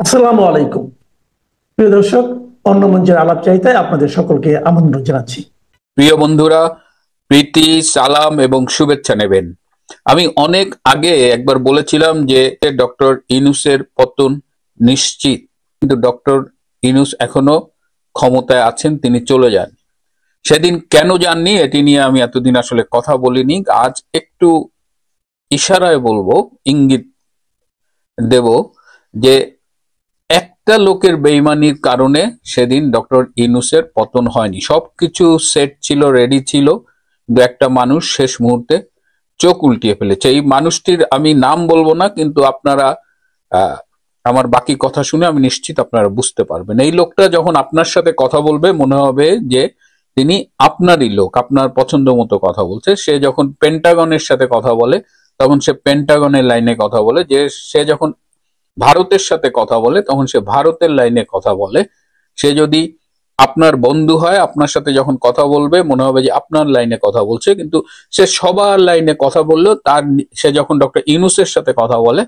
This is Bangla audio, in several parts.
আসসালামু আলাইকুম। প্রিয় দর্শক, অন্য মঞ্চের আলাপচারিতায় আপনাদের সকলকে আমন্ত্রণ জানাচ্ছি। প্রিয় বন্ধুরা, প্রীতি, সালাম এবং শুভেচ্ছা নেবেন। আমি অনেক আগে একবার বলেছিলাম যে ডক্টর ইউনূসের পতন নিশ্চিত, কিন্তু ডক্টর ইউনূস এখনো ক্ষমতায় আছেন, তিনি চলে যান। সেদিন কেন যাননি এটি নিয়ে আমি এতদিন আসলে কথা বলিনি। আজ একটু ইশারায় বলবো, ইঙ্গিত দেব যে একটা লোকের বেইমানির কারণে সেদিন ডক্টর ইউনূসের পতন হয়নি। সবকিছু সেট ছিল, রেডি ছিল, কিন্তু একটা মানুষ শেষ মুহূর্তে চোখ উল্টিয়ে ফেলেছে। এই মানুষটির আমি নাম বলবো না, কিন্তু আপনারা আহ, আমার বাকি কথা শুনে আমি নিশ্চিত আপনারা বুঝতে পারবেন। এই লোকটা যখন আপনার সাথে কথা বলবে মনে হবে যে তিনি আপনারই লোক, আপনার পছন্দ মতো কথা বলছে। সে যখন পেন্টাগনের সাথে কথা বলে তখন সে পেন্টাগনের লাইনে কথা বলে, যে সে যখন ভারতের সাথে কথা বলে তখন সে ভারতের লাইনে কথা বলে। সে যদি আপনার বন্ধু হয়, আপনার সাথে যখন কথা বলবে মনে হবে যে আপনার লাইনে কথা বলছে, কিন্তু সে সবার লাইনে কথা বললেও সে যখন ডক্টর ইউনূসের সাথে কথা বলে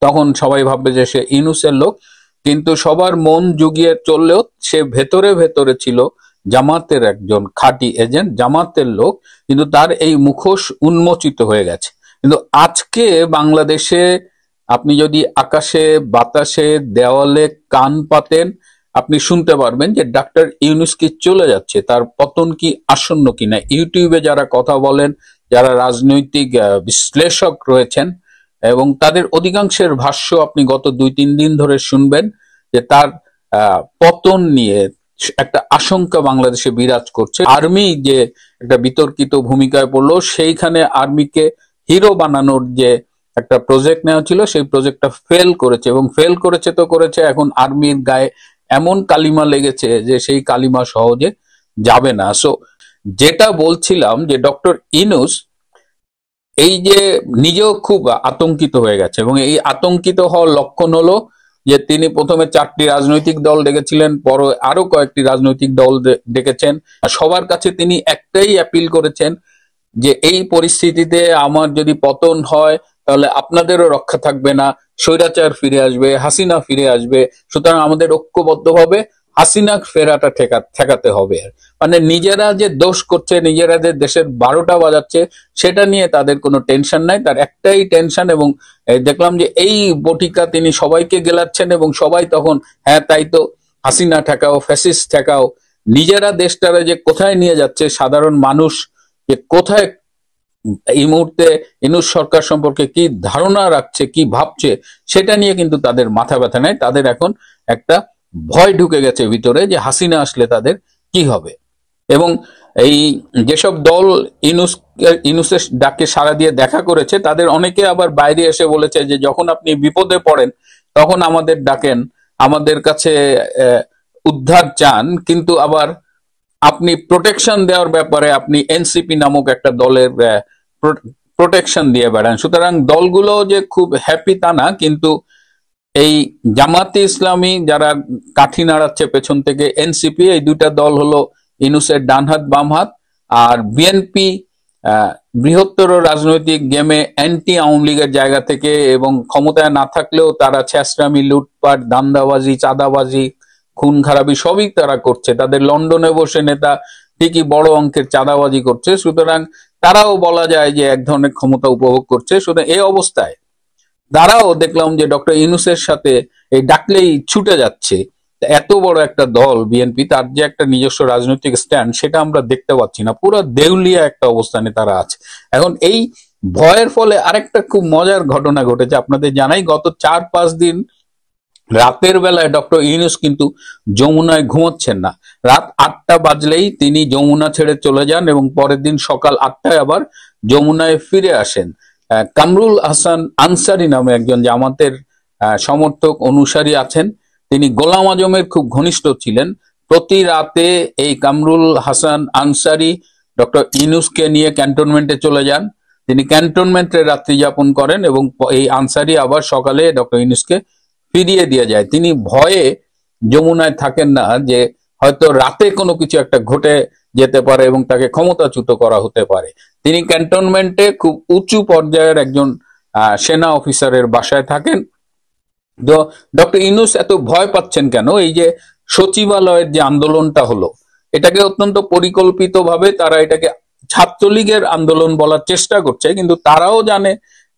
তখন সবাই ভাববে যে সে ইউনূসের লোক। কিন্তু সবার মন জুগিয়ে চললেও সে ভেতরে ভেতরে ছিল জামাতের একজন খাঁটি এজেন্ট, জামাতের লোক। কিন্তু তার এই মুখোশ উন্মোচিত হয়ে গেছে। কিন্তু আজকে বাংলাদেশে আপনি যদি আকাশে, বাতাসে, দেওয়ালে কান পাতেন, আপনি শুনতে পারবেন যে ডাক্তার ইউনূস কি চলে যাচ্ছে, তার পতন কি আসন্ন কিনা। ইউটিউবে যারা কথা বলেন, যারা রাজনৈতিক বিশ্লেষক রয়েছেন, এবং তাদের অধিকাংশের ভাষ্য আপনি গত 2-3 দিন ধরে শুনবেন যে তার পতন নিয়ে একটা আশঙ্কা বাংলাদেশে বিরাজ করছে। আর্মি যে একটা বিতর্কিত ভূমিকায় পড়লো, সেইখানে আর্মিকে হিরো বানানোর যে একটা প্রজেক্ট নেওয়া ছিল সেই প্রজেক্টটা ফেল করেছে, এবং ফেল করেছে তো করেছে, এখন আর্মির গায়ে এমন কালিমা লেগেছে যে সেই কালিমা সহজে যাবে না। সো যেটা বলছিলাম যে ডক্টর ইউনূস এই যে নিজেও খুব আতঙ্কিত হয়ে গেছে, এবং এই আতঙ্কিত হওয়ার লক্ষণ হলো যে তিনি প্রথমে 4টি রাজনৈতিক দল ডেকেছিলেন, পরে আরো কয়েকটি রাজনৈতিক দল ডেকেছেন। সবার কাছে তিনি একটাই অ্যাপিল করেছেন যে এই পরিস্থিতিতে আমার যদি পতন হয় তাহলে আপনাদেরও রক্ষা থাকবে না, স্বৈরাচার ফিরে আসবে, হাসিনা ফিরে আসবে। সুতরাং আমাদের ঐক্যবদ্ধভাবে হাসিনা ফেরাটা ঠেকাতে হবে। মানে নিজেরা যে দোষ করছে, নিজেরা যে দেশের 12টা বাজাচ্ছে, সেটা নিয়ে তাদের কোনো টেনশন নাই, তার একটাই টেনশন। এবং দেখলাম যে এই বটিকা তিনি সবাইকে গেলাচ্ছেন, এবং সবাই তখন হ্যাঁ তাই তো, হাসিনা ঠেকাও, ফ্যাসিস্ট ঠেকাও। নিজেরা দেশটারে যে কোথায় নিয়ে যাচ্ছে, সাধারণ মানুষ যে কোথায় এই মুহূর্তে ইউনূস সরকার সম্পর্কে কি ধারণা রাখছে, কি ভাবছে, সেটা নিয়ে কিন্তু তাদের মাথা ব্যথা নাই। তাদের এখন একটা ভয় ঢুকে গেছে ভিতরে যে হাসিনা আসলে তাদের কি হবে। এবং এই যেসব দল ইউনূসের ডাকে সাড়া দিয়ে দেখা করেছে, তাদের অনেকে আবার বাইরে এসে বলেছে যে যখন আপনি বিপদে পড়েন তখন আমাদের ডাকেন, আমাদের কাছে উদ্ধার চান, কিন্তু আবার আপনি প্রোটেকশন দেওয়ার ব্যাপারে আপনি এনসিপি নামক একটা দলের প্রোটেকশন দিয়ে বেড়ান। সুতরাং দলগুলো যে খুব হ্যাপি তা না, কিন্তু এই জামাতে ইসলামী যারা কাঠি নাড়াচ্ছে পেছন থেকে, এনসিপি, এই দুইটা দল হলো ইউনূসের ডান হাত বাম হাত। আর বিএনপি বৃহত্তর রাজনৈতিক গেমে অ্যান্টি আওয়ামী লীগের জায়গা থেকে, এবং ক্ষমতায় না থাকলেও তারা ছেঁচড়ামি, লুটপাট, দান্দাবাজি, চাঁদাবাজি, খুন খারাপি সবই তারা করছে। তাদের লন্ডনে বসে নেতা ঠিকই বড় অঙ্কের চাঁদাবাজি করছে। সুতরাং তারাও বলা যায় যে এক ধরনের ক্ষমতা উপভোগ করছে। সুতরাং এই অবস্থায় তারাও দেখলাম যে ডক্টর ইউনূসের সাথে এই ডাকলেই ছুটে যাচ্ছে। এত বড় একটা দল বিএনপি, তার যে একটা নিজস্ব রাজনৈতিক স্ট্যান্ড সেটা আমরা দেখতে পাচ্ছি না, পুরো দেউলিয়া একটা অবস্থানে তারা আছে। এখন এই ভয়ের ফলে আরেকটা খুব মজার ঘটনা ঘটেছে। আপনাদের জানাই, গত 4-5 দিন রাতের বেলায় ডক্টর ইউনূস কিন্তু যমুনায় ঘুমোচ্ছেন না। রাত 8টা বাজলেই তিনি যমুনা ছেড়ে চলে যান, এবং পরের দিন সকাল 8টায় আবার যমুনায় ফিরে আসেন। কামরুল হাসান আনসারী নামে একজন জামাতের সমর্থক, অনুসারী আছেন। তিনি গোলাম আজমের খুব ঘনিষ্ঠ ছিলেন। প্রতি রাতে এই কামরুল হাসান আনসারী ডক্টর ইউনূসকে নিয়ে ক্যান্টনমেন্টে চলে যান। তিনি ক্যান্টনমেন্টে রাত্রি যাপন করেন, এবং এই আনসারী আবার সকালে ডক্টর ইউনূসকে ফিরিয়ে দিয়ে যায়। তিনি ভয়ে যমুনায় থাকেন না যে হয়তো রাতে কোনো কিছু একটা ঘটে যেতে পারে এবং তাকে ক্ষমতাচ্যুত করা হতে পারে। তিনি ক্যান্টনমেন্টে খুব উঁচু পর্যায়ের একজন সেনা অফিসারের বাসায় থাকেন, তো ডক্টর ইউনূস এত ভয় পাচ্ছেন কেন? এই যে সচিবালয়ের যে আন্দোলনটা হলো, এটাকে অত্যন্ত পরিকল্পিতভাবে তারা এটাকে ছাত্রলীগের আন্দোলন বলার চেষ্টা করছে, কিন্তু তারাও জানে,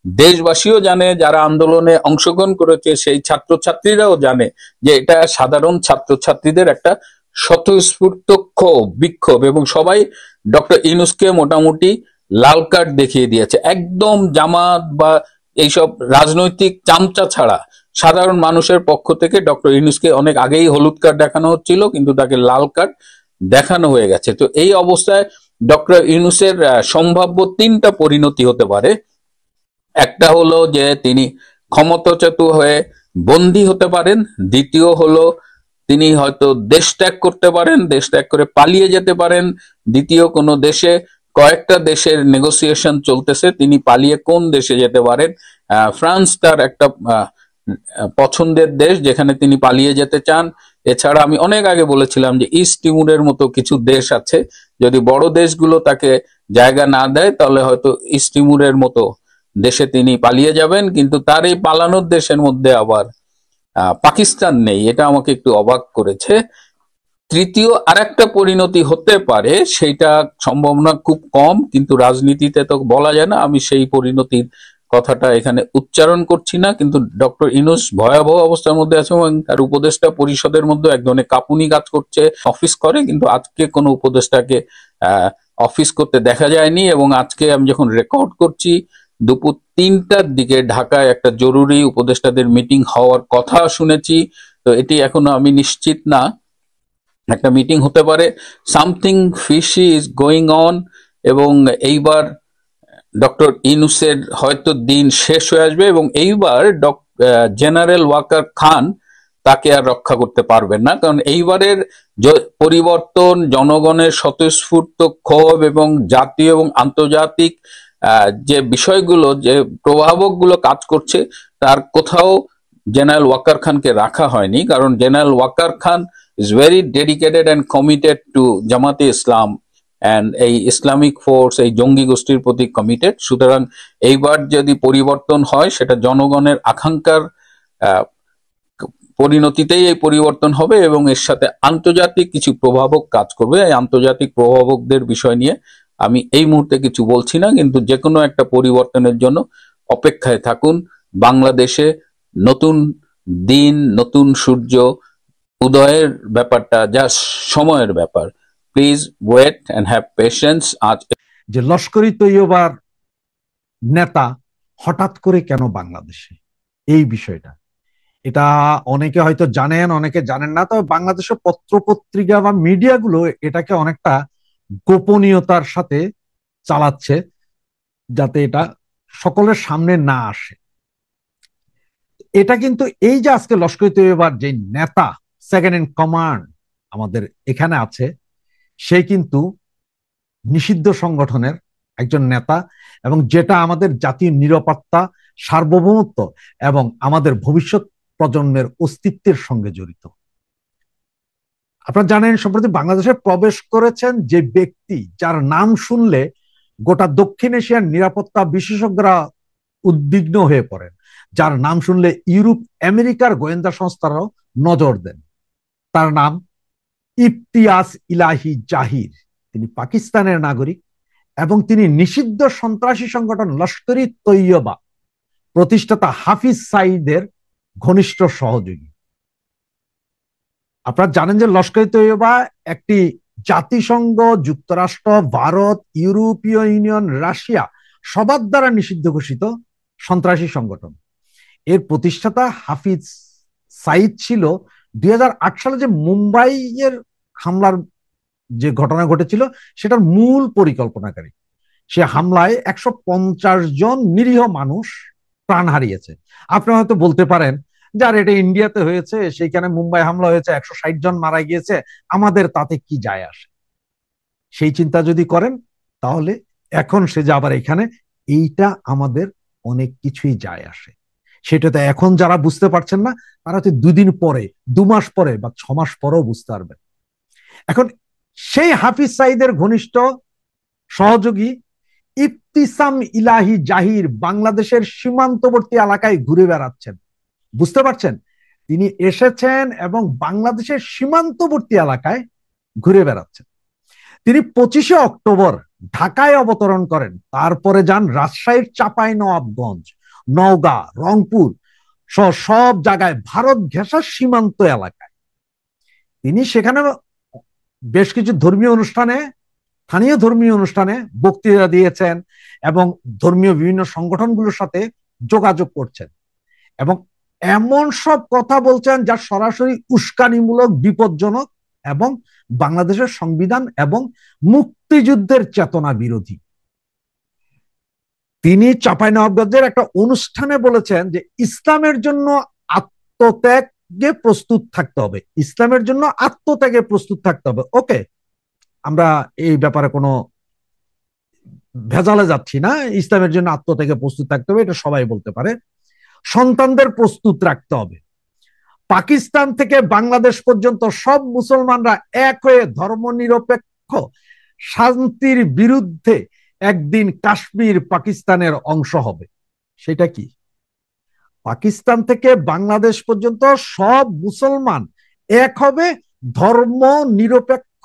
দেশবাসীও জানে, যারা আন্দোলনে অংশগ্রহণ করেছে সেই ছাত্রছাত্রীরাও জানে যে এটা সাধারণ ছাত্রছাত্রীদের একটা স্বতঃস্ফূর্ত ক্ষোভ, বিক্ষোভ, এবং সবাই ডক্টর ইউনূসকে মোটামুটি লাল কার্ড দেখিয়ে দিয়েছে। একদম জামাত বা এইসব রাজনৈতিক চামচা ছাড়া সাধারণ মানুষের পক্ষ থেকে ডক্টর ইউনূসকে অনেক আগেই হলুদ কার্ড দেখানো হচ্ছিল, কিন্তু তাকে লাল কার্ড দেখানো হয়ে গেছে। তো এই অবস্থায় ডক্টর ইউনূসের সম্ভাব্য তিনটা পরিণতি হতে পারে। একটা হলো যে তিনি ক্ষমতাচ্যুত হয়ে বন্দী হতে পারেন, দ্বিতীয় হলো তিনি হয়তো দেশ ত্যাগ করতে পারেন, দেশ ত্যাগ করে পালিয়ে যেতে পারেন, দ্বিতীয় কোনো দেশে, কয়েকটা দেশের নেগোসিয়েশন চলতেছে, তিনি পালিয়ে কোন দেশে যেতে পারেন। ফ্রান্স তার একটা পছন্দের দেশ যেখানে তিনি পালিয়ে যেতে চান। এছাড়া আমি অনেক আগে বলেছিলাম যে ইস্ট তিমুরের মতো কিছু দেশ আছে, যদি বড় দেশগুলো তাকে জায়গা না দেয় তাহলে হয়তো ইস্ট তিমুরের মতো দেশে তিনি পালিয়ে যাবেন। কিন্তু তার এই পালানোর দেশের মধ্যে আবার পাকিস্তান নেই, এটা আমাকে একটু অবাক করেছে। তৃতীয় আরেকটা পরিণতি হতে পারে, সেইটা সম্ভাবনা খুব কম, কিন্তু রাজনীতিতে তো বলা যায় না, আমি সেই পরিণতির কথাটা এখানে উচ্চারণ করছি না। কিন্তু ডক্টর ইউনূস ভয়াবহ অবস্থার মধ্যে আছে এবং তার উপদেষ্টা পরিষদের মধ্যে এক ধরনের কাঁপুনি কাজ করছে। অফিস করে, কিন্তু আজকে কোনো উপদেষ্টাকে অফিস করতে দেখা যায়নি। এবং আজকে আমি যখন রেকর্ড করছি দুপুর 3টার দিকে ঢাকায় একটা জরুরি উপদেষ্টাদের মিটিং হওয়ার কথা শুনেছি। তো এটি এখনো আমি নিশ্চিত না, একটা মিটিং হতে পারে, something fishy is going on. এবং এইবার ডক্টর ইউনূসের হয়তো দিন শেষ হয়ে আসবে এবং এইবার জেনারেল ওয়াকার খান তাকে আর রক্ষা করতে পারবেন না। কারণ এইবারের পরিবর্তন, জনগণের স্বতঃস্ফূর্ত ক্ষোভ এবং জাতীয় এবং আন্তর্জাতিক যে বিষয়গুলো, যে প্রভাবকগুলো কাজ করছে, তার কোথাও জেনারেল ওয়াকার খানকে রাখা হয়নি। কারণ general Waker Khan is very dedicated and committed to Jamaat-e Islam and এই ইসলামিক ফোর্স, এই জঙ্গি গোষ্ঠীর প্রতি কমিটেড। সুতরাং এইবার যদি পরিবর্তন হয় সেটা জনগণের আকাঙ্ক্ষার পরিণতিতেই এই পরিবর্তন হবে এবং এর সাথে আন্তর্জাতিক কিছু প্রভাবক কাজ করবে। এই আন্তর্জাতিক প্রভাবকদের বিষয় নিয়ে আমি এই মুহূর্তে কিছু বলছি না, কিন্তু যে কোনো একটা পরিবর্তনের জন্য অপেক্ষায় থাকুন। বাংলাদেশে নতুন দিন, নতুন সূর্য উদয়ের ব্যাপারটা যা সময়ের ব্যাপার। Please wait and have patience. আজ যে লস্করি তৈয়বার নেতা হঠাৎ করে কেন বাংলাদেশে, এই বিষয়টা, এটা অনেকে হয়তো জানেন, অনেকে জানেন না। তবে বাংলাদেশের পত্রপত্রিকা বা মিডিয়াগুলো এটাকে অনেকটা গোপনীয়তার সাথে চালাচ্ছে, যাতে এটা সকলের সামনে না আসে। এটা কিন্তু এই যে আজকে লস্কর তৈয়বার যে নেতা সেকেন্ড ইন কমান্ড আমাদের এখানে আছে, সে কিন্তু নিষিদ্ধ সংগঠনের একজন নেতা, এবং যেটা আমাদের জাতীয় নিরাপত্তা, সার্বভৌমত্ব এবং আমাদের ভবিষ্যৎ প্রজন্মের অস্তিত্বের সঙ্গে জড়িত। আপনারা জানেন, সম্প্রতি বাংলাদেশে প্রবেশ করেছেন যে ব্যক্তি, যার নাম শুনলে গোটা দক্ষিণ এশিয়ার নিরাপত্তা বিশেষজ্ঞরা উদ্বিগ্ন হয়ে পড়েন, যার নাম শুনলে ইউরোপ আমেরিকার গোয়েন্দা সংস্থারাও নজর দেন। তার নাম ইফতিয়াস ইলাহি জাহির। তিনি পাকিস্তানের নাগরিক এবং তিনি নিষিদ্ধ সন্ত্রাসী সংগঠন লস্করি তৈয়বা প্রতিষ্ঠাতা হাফিজ সাইদের ঘনিষ্ঠ সহযোগী। আপনারা জানেন যে লস্করি তৈয়বা একটি জাতিসংঘ, যুক্তরাষ্ট্র, ভারত, ইউরোপীয় ইউনিয়ন, রাশিয়া সবার দ্বারা নিষিদ্ধ ঘোষিত সন্ত্রাসী সংগঠন। এর প্রতিষ্ঠাতা হাফিজ সাইদ ছিল 2008 সালে যে মুম্বাইয়ের হামলার যে ঘটনা ঘটেছিল সেটার মূল পরিকল্পনাকারী। সে হামলায় 150 জন নিরীহ মানুষ প্রাণ হারিয়েছে। আপনি হয়তো বলতে পারেন, যার এটা ইন্ডিয়াতে হয়েছে, সেইখানে মুম্বাই হামলা হয়েছে, 160 জন মারা গিয়েছে, আমাদের তাতে কি যায় আসে? সেই চিন্তা যদি করেন তাহলে এখন সে যে আবার এখানে, এইটা আমাদের অনেক কিছুই যায় আসে। সেটাতে এখন যারা বুঝতে পারছেন না, তারা হয়তো 2 দিন পরে, 2 মাস পরে বা 6 মাস পরেও বুঝতে পারবেন। এখন সেই হাফিজ সাইদের ঘনিষ্ঠ সহযোগী ইফতিসাম ইলাহি জাহির বাংলাদেশের সীমান্তবর্তী এলাকায় ঘুরে বেড়াচ্ছেন। বুঝতে পারছেন? তিনি এসেছেন এবং বাংলাদেশের সীমান্তবর্তী এলাকায় ঘুরে বেড়াচ্ছেন। তিনি 25শে অক্টোবর ঢাকায় অবতরণ করেন, তারপরে যান রাজশাহীর চাঁপাইনবাবগঞ্জ, নওগাঁ, রংপুর সহ সব জায়গায় ভারত ঘেঁষা সীমান্ত এলাকায়। তিনি সেখানে বেশ কিছু ধর্মীয় অনুষ্ঠানে, স্থানীয় ধর্মীয় অনুষ্ঠানে বক্তৃতা দিয়েছেন এবং ধর্মীয় বিভিন্ন সংগঠনগুলোর সাথে যোগাযোগ করছেন এবং এমন সব কথা বলছেন যা সরাসরি উস্কানিমূলক, বিপজ্জনক এবং বাংলাদেশের সংবিধান এবং মুক্তিযুদ্ধের চেতনা বিরোধী। তিনি চাঁপাইনবাবগঞ্জের একটা অনুষ্ঠানে বলেছেন যে ইসলামের জন্য আত্মত্যাগে প্রস্তুত থাকতে হবে, ইসলামের জন্য আত্মত্যাগে প্রস্তুত থাকতে হবে। ওকে, আমরা এই ব্যাপারে কোনো ভেজালে যাচ্ছি না, ইসলামের জন্য আত্মত্যাগে প্রস্তুত থাকতে হবে, এটা সবাই বলতে পারে। সন্তানদের প্রস্তুত রাখতে হবে। পাকিস্তান থেকে বাংলাদেশ পর্যন্ত সব মুসলমানরা এক হয়ে ধর্মনিরপেক্ষ শান্তির বিরুদ্ধে একদিন কাশ্মীর পাকিস্তানের অংশ হবে। সেটা কি? পাকিস্তান থেকে বাংলাদেশ পর্যন্ত সব মুসলমান এক হবে ধর্ম নিরপেক্ষ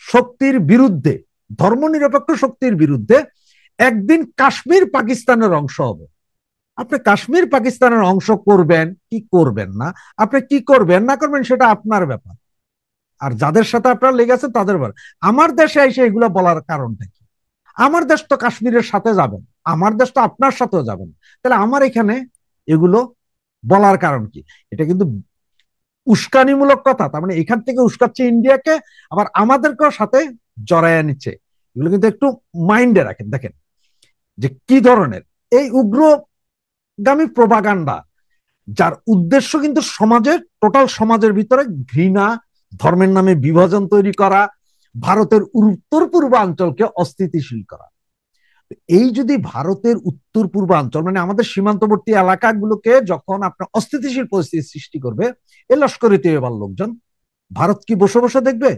শক্তির বিরুদ্ধে, ধর্মনিরপেক্ষ শক্তির বিরুদ্ধে একদিন কাশ্মীর পাকিস্তানের অংশ হবে। আপনি কাশ্মীর পাকিস্তানের অংশ করবেন কি করবেন না, আপনি কি করবেন না করবেন সেটা আপনার ব্যাপার, আর যাদের সাথে আপনার লেগেছে তাদের ব্যাপার। আমার দেশে এসে এগুলো বলার কারণটা কি? আমার দেশ তো কাশ্মীরের সাথে যাবেন, আমার দেশ তো আপনার সাথেও যাবেন, তাহলে আমার এখানে এগুলো বলার কারণ কি? এটা কিন্তু উস্কানিমূলক কথা। তার মানে এখান থেকে উস্কাচ্ছে ইন্ডিয়াকে, আবার আমাদেরকেও সাথে জড়াইয়া নিচ্ছে। এগুলো কিন্তু একটু মাইন্ডে রাখেন। দেখেন যে কি ধরনের এই উগ্রগামী প্রপাগান্ডা, যার উদ্দেশ্য কিন্তু সমাজের, টোটাল সমাজের ভিতরে ঘৃণা, ধর্মের নামে বিভাজন তৈরি করা, ভারতের উত্তর পূর্বাঞ্চলকে অস্থিতিশীল করা। এই যদি ভারতের উত্তর পূর্বাঞ্চল মানে আমাদের সীমান্তবর্তী এলাকাগুলোকে যখন আপনার অস্থিতিশীল পরিস্থিতি সৃষ্টি করবে, এই লস্করি তৈয়বার লোকজন, ভারত কি বসে বসে দেখবে?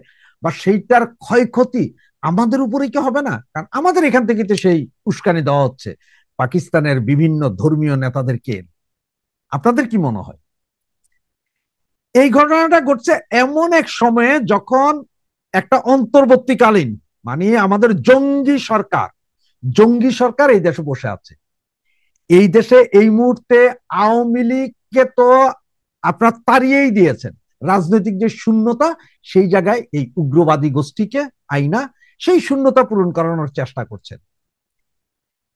বা সেইটার ক্ষয়ক্ষতি আমাদের উপরেই কি হবে না? কারণ আমাদের এখান থেকে তো সেই উস্কানি দেওয়া হচ্ছে পাকিস্তানের বিভিন্ন ধর্মীয় নেতাদেরকে। আপনাদের কি মনে হয়? এই ঘটনাটা ঘটছে এমন এক সময়ে যখন একটা অন্তর্বর্তীকালীন মানে আমাদের জঙ্গি সরকার এই দেশে বসে আছে। এই দেশে এই মুহূর্তে আওয়ামী লীগকে তো আপনার তাড়িয়েই দিয়েছেন। রাজনৈতিক যে শূন্যতা, সেই জায়গায় এই উগ্রবাদী গোষ্ঠীকে আইনা সেই শূন্যতা পূরণ করানোর চেষ্টা করছেন।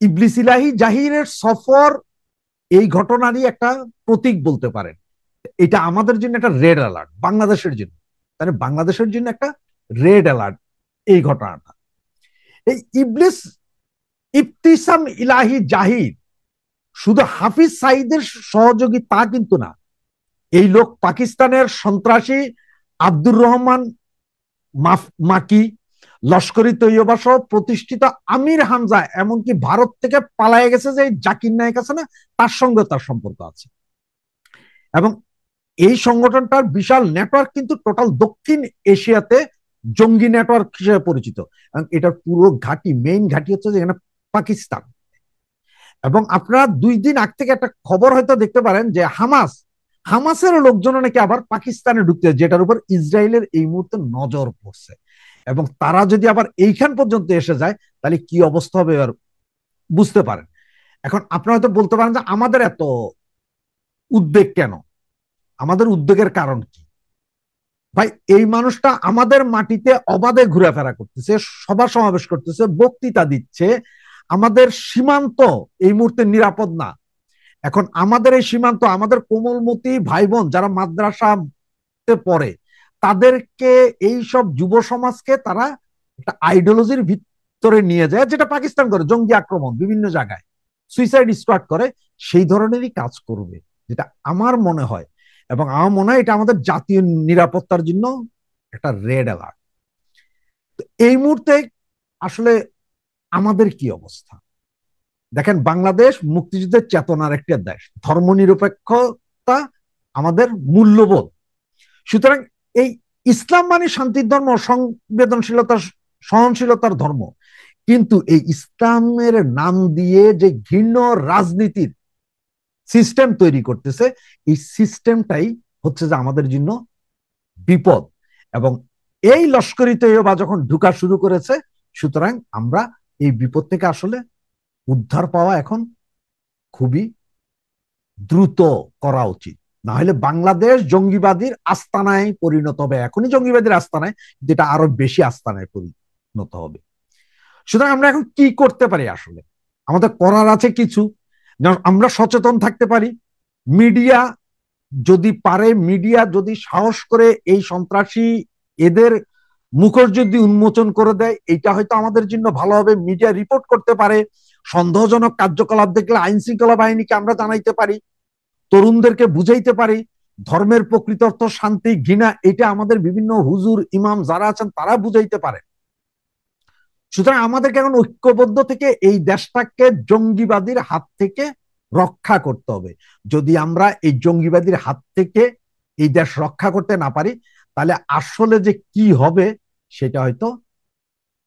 ইবলিস ইলাহি জাহিরের সফর এই ঘটনারই একটা প্রতীক বলতে পারেন। এটা আমাদের জন্য একটা রেড অ্যালার্ট, বাংলাদেশের জন্য, তাহলে বাংলাদেশের জন্য একটা রেড অ্যালার্ট এই ঘটনাটা। এই ইবতিসাম ইলাহি জাহির শুধু হাফিজ সাইদের সহযোগী তা কিন্তু না। এই লোক পাকিস্তানের সন্ত্রাসী আব্দুর রহমান মাকি, লস্করি তৈয়বা সহ প্রতিষ্ঠিত আমির হামজা, এমনকি ভারত থেকে পালায়ে গেছে যে জাকির নায়েক আছে না, তার সঙ্গে তার সম্পর্ক আছে। এবং এই সংগঠনটার বিশাল নেটওয়ার্ক কিন্তু টোটাল দক্ষিণ এশিয়াতে জঙ্গি নেটওয়ার্ক হিসেবে পরিচিত। এবং এটার পুরো ঘাঁটি, মেইন ঘাঁটি হচ্ছে যেখানে পাকিস্তান। এবং আপনারা 2 দিন আগ থেকে একটা খবর হয়তো দেখতে পারেন যে হামাসের লোকজন নাকি আবার পাকিস্তানে ঢুকতে, যেটার উপর ইসরায়েলের এই মুহূর্তে নজর পড়ছে। এবং তারা যদি আবার এইখান পর্যন্ত এসে যায় তাহলে কি অবস্থা হবে আর বুঝতে পারেন। এখন আপনারা হয়তো বলতে পারেন যে আমাদের এত উদ্বেগ কেন? আমাদের উদ্বেগের কারণ কি? ভাই, এই মানুষটা আমাদের মাটিতে অবাধে ঘোরাফেরা করতেছে, সভা সমাবেশ করতেছে, বক্তৃতা দিচ্ছে। আমাদের সীমান্ত এই মুহূর্তে নিরাপদ না। এখন আমাদের এই সীমান্ত, আমাদের কোমলমতি ভাই বোন যারা মাদ্রাসাতে পড়ে, তাদেরকে এই সব যুব সমাজকে তারা একটা আইডিওলজির ভিতরে নিয়ে যায়, যেটা পাকিস্তান করে, জঙ্গি আক্রমণ বিভিন্ন জায়গায়, সুইসাইড স্কোয়াড করে, সেই ধরনেরই কাজ করবে, যেটা আমার মনে হয়। এবং আমার মনে হয় এটা আমাদের জাতীয় নিরাপত্তার জন্য একটা রেড অ্যালার্ট। এই মুহূর্তে আসলে আমাদের কি অবস্থা? দেখেন, বাংলাদেশ মুক্তিযুদ্ধের চেতনার একটা দেশ, ধর্মনিরপেক্ষতা আমাদের মূল্যবোধ। সুতরাং এই ইসলাম মানে শান্তির ধর্ম, সংবেদনশীলতা, সহনশীলতার ধর্ম। কিন্তু এই ইসলামের নাম দিয়ে যে ঘৃণ্য রাজনীতির সিস্টেম তৈরি করতেছে, এই সিস্টেমটাই হচ্ছে যে আমাদের জন্য বিপদ। এবং এই লস্করি তৈয়বা যখন ঢুকা শুরু করেছে, সুতরাং আমরা এই বিপদ থেকে আসলে উদ্ধার পাওয়া এখন খুবই দ্রুত করা উচিত। না হলে বাংলাদেশ জঙ্গিবাদীর আস্তানায় পরিণত হবে। এখনই জঙ্গিবাদীর আস্তানায়, যেটা আরো বেশি আস্তানায় পরিণত হবে। সুতরাং আমরা এখন কি করতে পারি? আসলে আমাদের করার আছে কিছু। আমরা সচেতন থাকতে পারি। মিডিয়া যদি পারে, মিডিয়া যদি সাহস করে এই সন্ত্রাসী এদের মুখোশ যদি উন্মোচন করে দেয়, এটা হয়তো আমাদের জন্য ভালো হবে। মিডিয়া রিপোর্ট করতে পারে, সন্দেহজনক কার্যকলাপ দেখলে আইন শৃঙ্খলা বাহিনীকে আমরা জানাইতে পারি, তরুণদেরকে বুঝাইতে পারি ধর্মের প্রকৃত অর্থ শান্তি, ঘৃণা, এটা আমাদের বিভিন্ন হুজুর ইমাম যারা আছেন তারা বুঝাইতে পারে। সুতরাং আমাদেরকে এখন ঐক্যবদ্ধ থেকে এই দেশটাকে জঙ্গিবাদীর হাত থেকে রক্ষা করতে হবে। যদি আমরা এই জঙ্গিবাদীর হাত থেকে এই দেশ রক্ষা করতে না পারি, তাহলে আসলে যে কি হবে সেটা হয়তো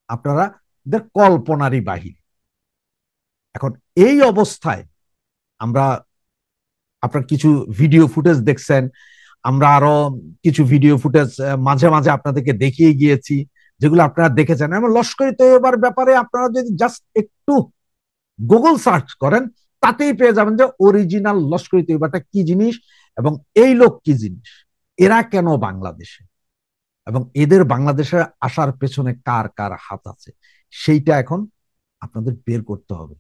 আপনারা কল্পনারই বাহিরে। এখন এই অবস্থায় আমরা, আপনার কিছু ভিডিও ফুটেজ দেখছেন, আমরা আরো কিছু ভিডিও ফুটেজ মাঝে মাঝে আপনাদেরকে দেখিয়ে গিয়েছি, যেগুলো আপনারা দেখেছেন। এবং লস্করি তৈয়বার ব্যাপারে আপনারা যদি জাস্ট একটু গুগল সার্চ করেন, তাতেই পেয়ে যাবেন যে অরিজিনাল লস্করি তৈয়বাটা কি জিনিস এবং এই লোক কি জিনিস, এরা কেন বাংলাদেশে, এবং এদের বাংলাদেশে আসার পেছনে কার কার হাত আছে, সেইটা এখন আপনাদের বের করতে হবে।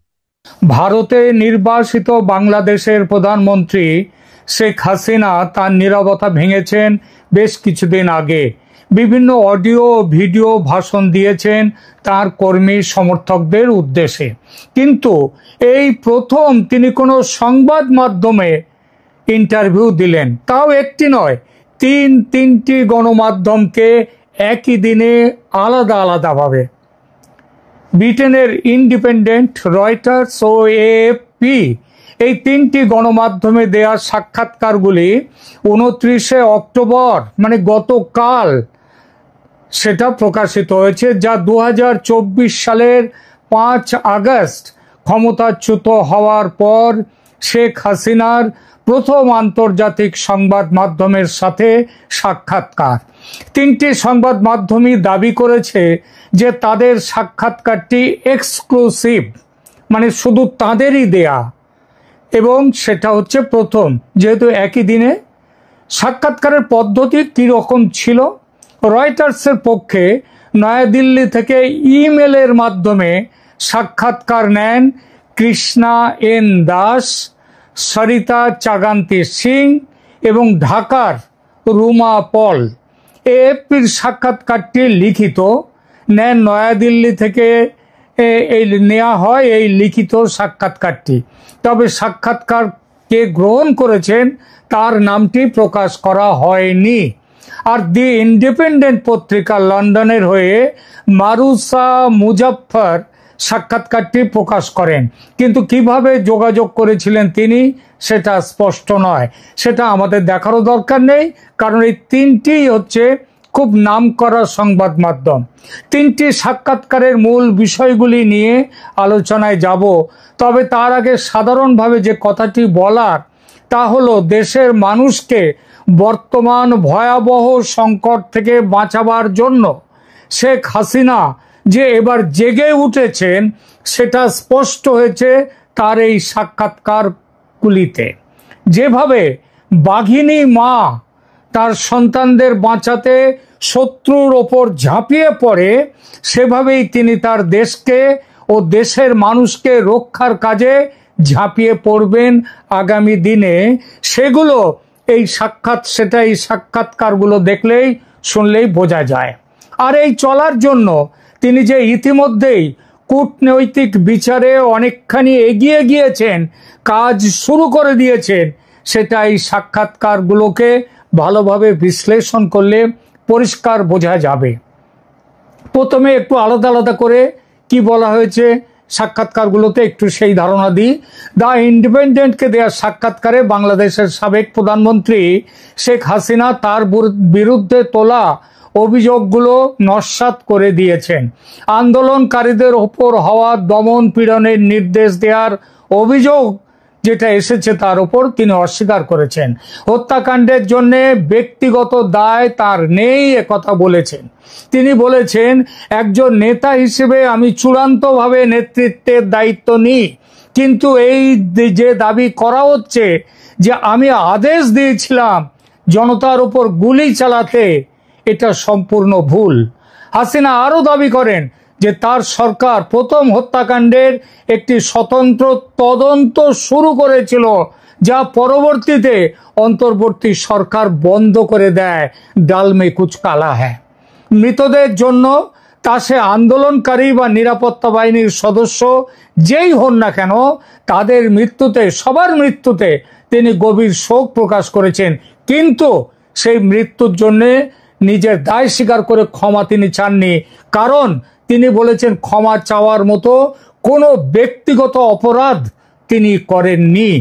ভারতে নির্বাসিত বাংলাদেশের প্রধানমন্ত্রী শেখ হাসিনা তার নীরবতা ভেঙেছেন বেশ কিছুদিন আগে। বিভিন্ন অডিও ভিডিও ভাষণ দিয়েছেন তার কর্মী সমর্থকদের উদ্দেশ্যে, কিন্তু এই প্রথম তিনি কোনো সংবাদ মাধ্যমে ইন্টারভিউ দিলেন, তাও একটি নয়, তিনটি গণমাধ্যমকে একই দিনে আলাদা আলাদাভাবে। ব্রিটেনের ইন্ডিপেন্ডেন্ট, রয়টার্স ও এএফপি, এই তিনটি গণমাধ্যমে দেওয়া সাক্ষাৎকারগুলি 29শে অক্টোবর মানে গতকাল সেটা প্রকাশিত হয়েছে, যা 2024 সালের 5 আগস্ট ক্ষমতাচ্যুত হওয়ার পর শেখ হাসিনার প্রথম আন্তর্জাতিক সংবাদ মাধ্যমের সাথে সাক্ষাৎকার। তিনটি সংবাদ মাধ্যমই দাবি করেছে যে তাদের সাক্ষাৎকারটি এক্সক্লুসিভ, মানে শুধু তাদেরই দেয়া, এবং সেটা হচ্ছে প্রথম। যেহেতু একই দিনে সাক্ষাৎকারের পদ্ধতি কীরকম ছিল, রয়টার্সের পক্ষে নয়াদিল্লি থেকে ইমেলের মাধ্যমে সাক্ষাৎকার নেন কৃষ্ণা এন দাস, সরিতা চাগান্তি সিং এবং ঢাকার রুমা পল। এএফপির সাক্ষাৎকারটি লিখিত নেন নয়াদিল্লি থেকে এই নেওয়া হয় এই লিখিত সাক্ষাৎকারটি, তবে সাক্ষাৎকার কে গ্রহণ করেছেন তার নামটি প্রকাশ করা হয়নি। আর দি ইন্ডিপেন্ডেন্ট পত্রিকা লন্ডনের হয়ে মারুসা মুজাফফর সাক্ষাৎকারটি প্রকাশ করেন, কিন্তু কিভাবে যোগাযোগ করেছিলেন তিনি সেটা স্পষ্ট নয়। সেটা আমাদের দেখারও দরকার নেই, কারণ এই তিনটি হচ্ছে খুব নামকরা সংবাদ মাধ্যম। তিনটি সাক্ষাৎকারের মূল বিষয়গুলি নিয়ে আলোচনায় যাব, তবে তার আগে সাধারণভাবে যে কথাটি বলার তা হলো, দেশের মানুষকে বর্তমান ভয়াবহ সংকট থেকে বাঁচাবার জন্য শেখ হাসিনা যে এবার জেগে উঠেছেন সেটা স্পষ্ট হয়েছে তার এই সাক্ষাৎকারগুলিতে। যেভাবে বাঘিনী মা তার সন্তানদের বাঁচাতে শত্রুর ওপর ঝাঁপিয়ে পড়ে, সেভাবেই তিনি তার দেশকে ও দেশের মানুষকে রক্ষার কাজে ঝাঁপিয়ে পড়বেন আগামী দিনে। সেগুলো এই সাক্ষাৎকারগুলো দেখলেই শুনলেই বোঝা যায়। আর এই চলার জন্য তিনি যে ইতিমধ্যেই কূটনৈতিক বিচারে অনেকখানি এগিয়ে গিয়েছেন, কাজ শুরু করে দিয়েছেন, সেটা এই সাক্ষাৎকারগুলোকে ভালোভাবে বিশ্লেষণ করলে পরিষ্কার বোঝা যাবে। প্রথমে একটু আলাদা আলাদা করে কি বলা হয়েছে সাক্ষাৎকারগুলোতে একটু সেই ধারণা দিই। দ্য ইন্ডিপেন্ডেন্টকে দেওয়া সাক্ষাৎকারে বাংলাদেশের সাবেক প্রধানমন্ত্রী শেখ হাসিনা তার বিরুদ্ধে তোলা অভিযোগগুলো নস্যাৎ করে দিয়েছেন। আন্দোলনকারীদের ওপর হওয়া দমন পীড়নের নির্দেশ দেওয়ার অভিযোগ যেটা এসেছে তার উপর তিনি অস্বীকার করেছেন। হত্যাকাণ্ডের জন্য ব্যক্তিগত দায় তার নেই একথা বলেছেন। তিনি বলেছেন, একজন নেতা হিসেবে আমি চূড়ান্তভাবে নেতৃত্বের দায়িত্ব নিই, কিন্তু এই যে দাবি করা হচ্ছে যে আমি আদেশ দিয়েছিলাম জনতার উপর গুলি চালাতে, এটা সম্পূর্ণ ভুল। হাসিনা আরো দাবি করেন যে তার সরকার প্রথম হত্যাকাণ্ডের একটি স্বতন্ত্র তদন্ত শুরু করেছিল, যা পরবর্তীতে অন্তর্বর্তী সরকার বন্ধ করে দেয়। ডাল মে কুছ কালা হ্যায়। মৃতদের জন্য তা সে আন্দোলনকারী বা নিরাপত্তা বাহিনীর সদস্য যেই হন না কেন, তাদের মৃত্যুতে, সবার মৃত্যুতে তিনি গভীর শোক প্রকাশ করেছেন, কিন্তু সেই মৃত্যুর জন্য নিজের দায় স্বীকার করে ক্ষমা তিনি চাননি। কারণ তিনি বলেছেন ক্ষমা চাওয়ার মতো কোনো ব্যক্তিগত অপরাধ তিনি করেননি।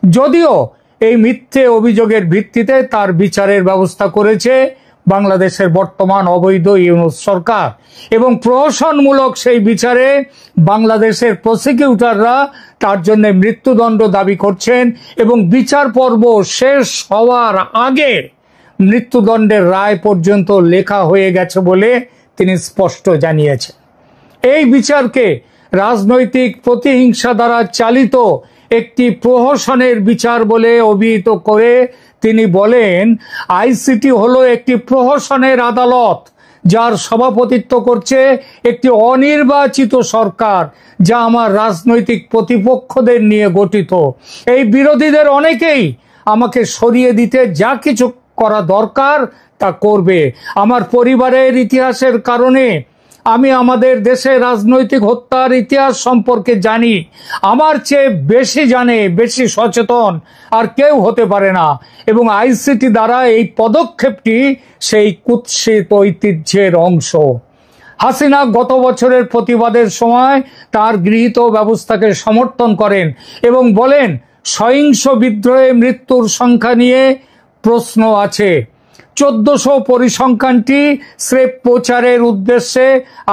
যদিও এই মিথ্যে অভিযোগের ভিত্তিতে তার বিচারের ব্যবস্থা করেছে বাংলাদেশের বর্তমান অবৈধ ইউনূস সরকার, এবং প্রহসনমূলক সেই বিচারে বাংলাদেশের প্রসিকিউটররা তার জন্য মৃত্যুদণ্ড দাবি করছেন, এবং বিচার পর্ব শেষ হওয়ার আগে মৃত্যুদণ্ডের রায় পর্যন্ত লেখা হয়ে গেছে বলে তিনি স্পষ্ট জানিয়েছেন। এই বিচারকে রাজনৈতিক প্রতিহিংসা দ্বারা চালিত একটি প্রহসনের বিচার বলে অভিহিত করে তিনি বলেন, আইসিটি হলো একটি প্রহসনের আদালত, যার সভাপতিত্ব করছে একটি অনির্বাচিত সরকার, যা আমার রাজনৈতিক প্রতিপক্ষদের নিয়ে গঠিত। এই বিরোধীদের অনেকেই আমাকে সরিয়ে দিতে যা কিছু করা দরকার তা করবে। আমার পরিবারের ইতিহাসের কারণে আমি আমাদের দেশের রাজনৈতিক হত্যার ইতিহাস সম্পর্কে জানি। আমার চেয়ে বেশি জানে, বেশি সচেতন আর কেউ হতে পারে না, এবং আইসিটি দ্বারা এই পদক্ষেপটি সেই কুৎসিত ঐতিহ্যের অংশ। হাসিনা গত বছরের প্রতিবাদের সময় তার গৃহীত ব্যবস্থাকে সমর্থন করেন এবং বলেন, সহিংস বিদ্রোহে মৃত্যুর সংখ্যা নিয়ে প্রশ্ন আছে। 1400 পরিসংখ্যানটি স্রেফ প্রচারের উদ্দেশ্যে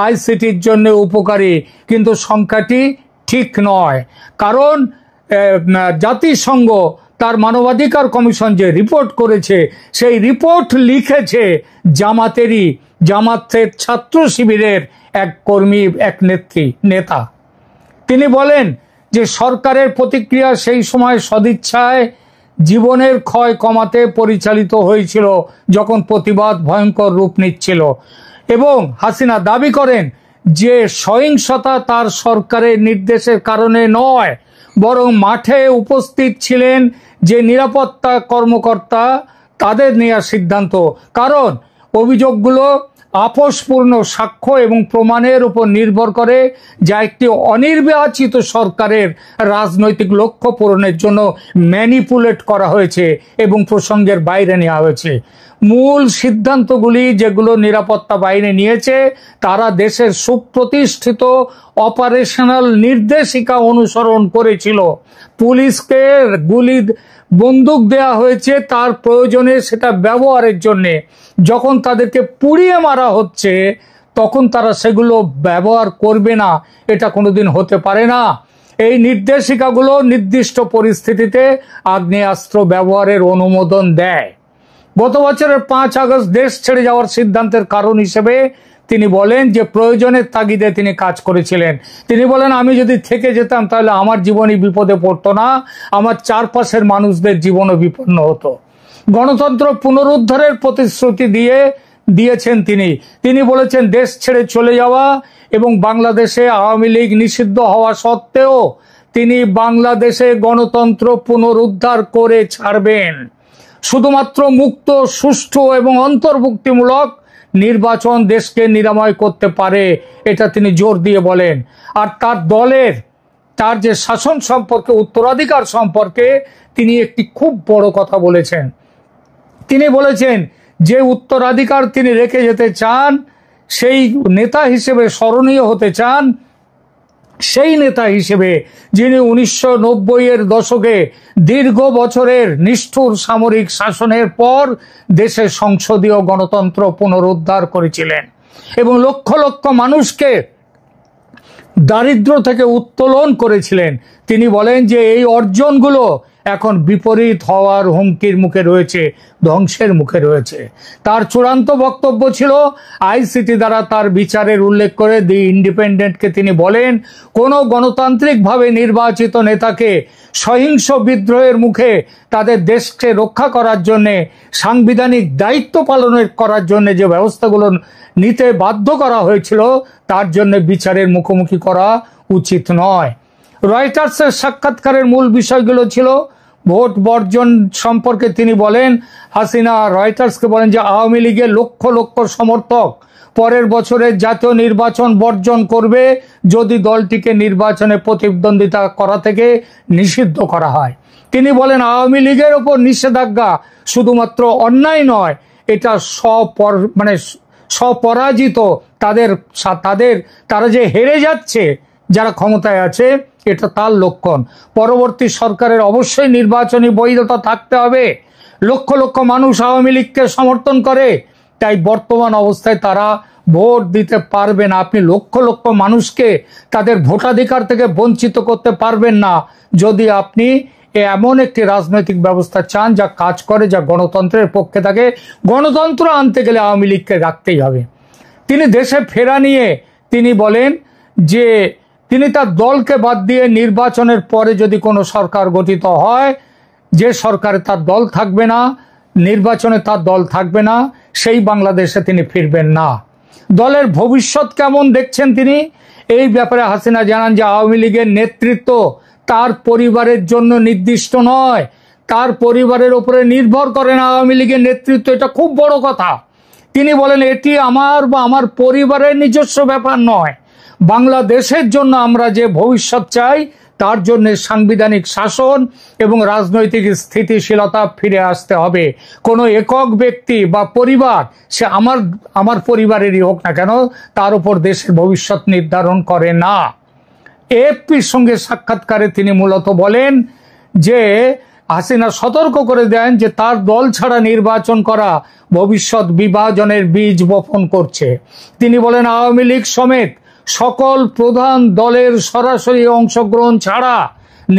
আইসিটির জন্য উপকারী, কিন্তু সংখ্যাটি ঠিক নয়। কারণ জাতিসংঘ তার মানবাধিকার কমিশন যে রিপোর্ট করেছে, সেই রিপোর্ট লিখেছে জামাতের ছাত্র শিবিরের এক কর্মী, এক নেতা। তিনি বলেন যে সরকারের প্রতিক্রিয়া সেই সময় সদিচ্ছায় জীবনের ক্ষয় কমাতে পরিচালিত হয়েছিল, যখন প্রতিবাদ ভয়ঙ্কর রূপ নিচ্ছিল। এবং হাসিনা দাবি করেন যে সহিংসতা তার সরকারের নির্দেশের কারণে নয়, বরং মাঠে উপস্থিত ছিলেন যে নিরাপত্তা কর্মকর্তা, তাদের নেওয়া সিদ্ধান্ত। কারণ অভিযোগগুলো আপোষপূর্ণ সাক্ষ্য এবং প্রমাণের উপর নির্ভর করে, যা একটি অনির্বাচিত সরকারের রাজনৈতিক লক্ষ্য পূরণের জন্য ম্যানিপুলেট করা হয়েছে এবং প্রসঙ্গের বাইরে নেওয়া হয়েছে। মূল সিদ্ধান্তগুলি যেগুলো নিরাপত্তা বাহিনী নিয়েছে, তারা দেশের সুপ্রতিষ্ঠিত অপারেশনাল নির্দেশিকা অনুসরণ করেছিল। পুলিশকে বন্দুক দেয়া হয়েছে তার প্রয়োজনে সেটা ব্যবহারের জন্য। যখন তাদেরকে পুড়িয়ে মারা হচ্ছে, তখন তারা সেগুলো ব্যবহার করবে না, এটা কোনোদিন হতে পারে না। এই নির্দেশিকাগুলো নির্দিষ্ট পরিস্থিতিতে আগ্নেয়াস্ত্র ব্যবহারের অনুমোদন দেয়। গত বছরের 5 আগস্ট দেশ ছেড়ে যাওয়ার সিদ্ধান্তের কারণ হিসেবে তিনি বলেন যে প্রয়োজনের তাগিদে তিনি কাজ করেছিলেন। তিনি বলেন, আমি যদি থেকে যেতাম তাহলে আমার জীবনই বিপদে পড়তো না, আমার চারপাশের মানুষদের জীবনও বিপন্ন হতো। গণতন্ত্র পুনরুদ্ধারের প্রতিশ্রুতি দিয়েছেন তিনি বলেছেন, দেশ ছেড়ে চলে যাওয়া এবং বাংলাদেশে আওয়ামী লীগ নিষিদ্ধ হওয়া সত্ত্বেও তিনি বাংলাদেশে গণতন্ত্র পুনরুদ্ধার করে ছাড়বেন। শুধুমাত্র মুক্ত, সুষ্ঠু এবং অন্তর্ভুক্তিমূলক নির্বাচন দেশকে নিরাময় করতে পারে, এটা তিনি জোর দিয়ে বলেন। আর তার দলের, তার যে শাসন সম্পর্কে, উত্তরাধিকার সম্পর্কে তিনি একটি খুব বড় কথা বলেছেন। তিনি বলেছেন যে উত্তরাধিকার তিনি রেখে যেতে চান, সেই নেতা হিসেবে স্মরণীয় হতে চান, সেই নেতা হিসেবে যিনি 1990-এর দশকে দীর্ঘ বছরের নিষ্ঠুর সামরিক শাসনের পর দেশের সংসদীয় গণতন্ত্র পুনরুদ্ধার করেছিলেন এবং লক্ষ লক্ষ মানুষকে দারিদ্র্য থেকে উত্তোলন করেছিলেন। তিনি বলেন যে এই অর্জনগুলো এখন বিপরীত হওয়ার হুমকির মুখে রয়েছে, ধ্বংসের মুখে রয়েছে। তার চূড়ান্ত বক্তব্য ছিল আইসিটি দ্বারা তার বিচারের উল্লেখ করে দি ইন্ডিপেন্ডেন্টকে তিনি বলেন, কোনো গণতান্ত্রিকভাবে নির্বাচিত নেতাকে সহিংস বিদ্রোহের মুখে তাদের দেশকে রক্ষা করার জন্য, সাংবিধানিক দায়িত্ব পালন করার জন্য যে ব্যবস্থাগুলো নিতে বাধ্য করা হয়েছিল তার জন্য বিচারের মুখোমুখি করা উচিত নয়। রয়টার্সের সাক্ষাৎকারের মূল বিষয়গুলো ছিল ভোট বর্জন সম্পর্কে তিনি বলেন, হাসিনা রয়টার্সকে বলেন যে আওয়ামী লীগের লক্ষ লক্ষ সমর্থক পরের বছরের জাতীয় নির্বাচন বর্জন করবে যদি দলটিকে নির্বাচনে প্রতিদ্বন্দ্বিতা করা থেকে নিষিদ্ধ করা হয়। তিনি বলেন আওয়ামী লীগের ওপর নিষেধাজ্ঞা শুধুমাত্র অন্যায় নয়, এটা স্বপরাজিত, তারা যে হেরে যাচ্ছে যারা ক্ষমতায় আছে এটা তার লক্ষণ। পরবর্তী সরকারের অবশ্যই নির্বাচনী বৈধতা থাকতে হবে। লক্ষ লক্ষ মানুষ আওয়ামী লীগকে সমর্থন করে, তাই বর্তমান অবস্থায় তারা ভোট দিতে পারবে না। আপনি লক্ষ লক্ষ মানুষকে তাদের ভোটাধিকার থেকে বঞ্চিত করতে পারবেন না যদি আপনি এমন একটি রাজনৈতিক ব্যবস্থা চান যা কাজ করে, যা গণতন্ত্রের পক্ষে থাকে। গণতন্ত্র আনতে গেলে আওয়ামী লীগকে রাখতেই হবে। তিনি দেশে ফেরা নিয়ে তিনি বলেন যে তিনি তার দলকে বাদ দিয়ে নির্বাচনের পরে যদি কোনো সরকার গঠিত হয়, যে সরকারে তার দল থাকবে না, নির্বাচনে তার দল থাকবে না, সেই বাংলাদেশে তিনি ফিরবেন না। দলের ভবিষ্যৎ কেমন দেখছেন তিনি, এই ব্যাপারে হাসিনা জানান যে আওয়ামী লীগের নেতৃত্ব তার পরিবারের জন্য নির্দিষ্ট নয়, তার পরিবারের উপরে নির্ভর করে না আওয়ামী লীগের নেতৃত্ব। এটা খুব বড় কথা। তিনি বলেন এটি আমার বা আমার পরিবারের নিজস্ব ব্যাপার নয়। বাংলাদেশের জন্য আমরা যে ভবিষ্যৎ চাই তার জন্য সাংবিধানিক শাসন এবং রাজনৈতিক স্থিতিশীলতা ফিরে আসতে হবে। কোনো একক ব্যক্তি বা পরিবার, সে আমার পরিবারেরই হোক না কেন, তার উপর দেশের ভবিষ্যৎ নির্ধারণ করে না। এএফপির সঙ্গে সাক্ষাৎকারে তিনি মূলত বলেন যে হাসিনা সতর্ক করে দেন যে তার দল ছাড়া নির্বাচন করা ভবিষ্যৎ বিভাজনের বীজ বপন করছে। তিনি বলেন আওয়ামী লীগ সমেত সকল প্রধান দলের সরাসরি অংশগ্রহণ ছাড়া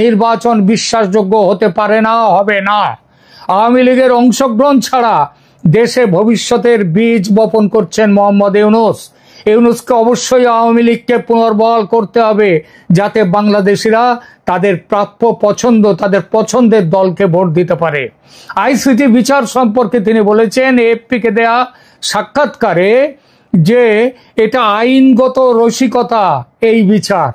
নির্বাচন বিশ্বাসযোগ্য হতে পারে না, হবে না। আওয়ামী লীগের অংশগ্রহণ ছাড়া দেশে ভবিষ্যতের বীজ বপন করছেন মোহাম্মদ ইউনূস। ইউনূসকে অবশ্যই আওয়ামী লীগকে পুনর্বহাল করতে হবে যাতে বাংলাদেশিরা তাদের প্রাপ্য পছন্দ, তাদের পছন্দের দলকে ভোট দিতে পারে। আইসিটি বিচার সম্পর্কে তিনি বলেছেন এএফপিকে দেয়া সাক্ষাৎকারে যে এটা আইনগত রসিকতা এই বিচার,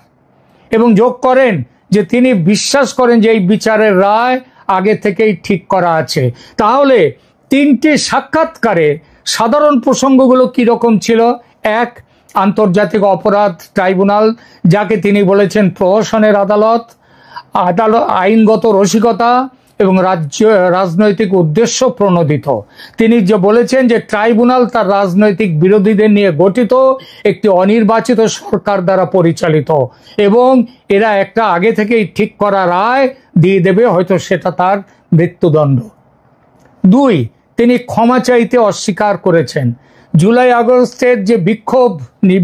এবং যোগ করেন যে তিনি বিশ্বাস করেন যে এই বিচারের রায় আগে থেকেই ঠিক করা আছে। তাহলে তিনটি সাক্ষাৎকারে সাধারণ প্রসঙ্গগুলো কিরকম ছিল? এক, আন্তর্জাতিক অপরাধ ট্রাইব্যুনাল, যাকে তিনি বলেছেন প্রহসনের আদালত, আইনগত রসিকতা এবং রাজনৈতিক উদ্দেশ্য প্রণোদিত। তিনি যে বলেছেন যে ট্রাইব্যুনাল তার রাজনৈতিক বিরোধীদের নিয়ে গঠিত, একটি অনির্বাচিত সরকার দ্বারা পরিচালিত, এবং এরা একটা আগে থেকেই ঠিক করা রায় দিয়ে দেবে, হয়তো সেটা তার মৃত্যুদণ্ড। দুই, তিনি ক্ষমা চাইতে অস্বীকার করেছেন। জুলাই আগস্টের যে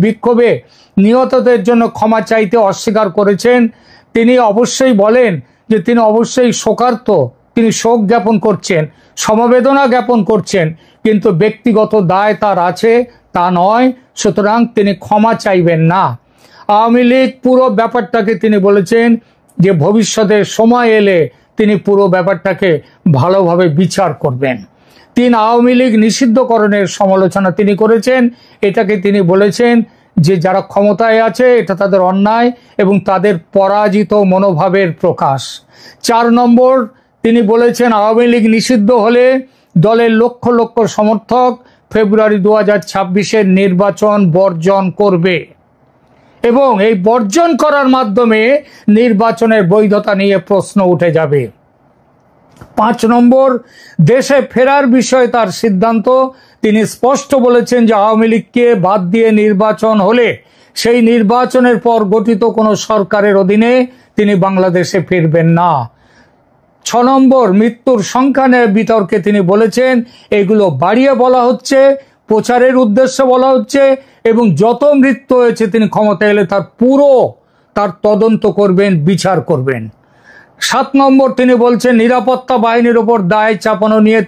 বিক্ষোভে নিহতদের জন্য ক্ষমা চাইতে অস্বীকার করেছেন। তিনি অবশ্যই বলেন যে তিনি অবশ্যই শোকার্ত, তিনি শোক জ্ঞাপন করছেন, সমবেদনা জ্ঞাপন করছেন, কিন্তু ব্যক্তিগত দায় তার আছে তা নয়, সুতরাং তিনি ক্ষমা চাইবেন না। আওয়ামী লীগ পুরো ব্যাপারটাকে তিনি বলেছেন যে ভবিষ্যতে সময় এলে তিনি পুরো ব্যাপারটাকে ভালোভাবে বিচার করবেন। আওয়ামী লীগ নিষিদ্ধকরণের সমালোচনা তিনি করেছেন। এটাকে তিনি বলেছেন যে যারা ক্ষমতায় আছে এটা তাদের অন্যায় এবং তাদের পরাজিত মনোভাবের প্রকাশ। 4 নম্বর, তিনি বলেছেন আওয়ামী লীগ নিষিদ্ধ হলে দলের লক্ষ লক্ষ সমর্থক ফেব্রুয়ারি 2026-এর নির্বাচন বর্জন করবে এবং এই বর্জন করার মাধ্যমে নির্বাচনের বৈধতা নিয়ে প্রশ্ন উঠে যাবে। 5 নম্বর, দেশে ফেরার বিষয়ে তার সিদ্ধান্ত। তিনি স্পষ্ট বলেছেন যে আওয়ামী লীগকে বাদ দিয়ে নির্বাচন হলে সেই নির্বাচনের পর গঠিত কোনো সরকারের অধীনে তিনি বাংলাদেশে ফিরবেন না। 6 নম্বর, মৃত্যুর সংখ্যা নিয়ে বিতর্কে তিনি বলেছেন এগুলো বাড়িয়ে বলা হচ্ছে, প্রচারের উদ্দেশ্যে বলা হচ্ছে, এবং যত মৃত্যু হয়েছে তিনি ক্ষমতা এলে তার পুরো তার তদন্ত করবেন, বিচার করবেন। 7 নম্বর তিনি বলছেন নিরাপত্তা বাহিনীর উপর দায় চাপানো নিয়ে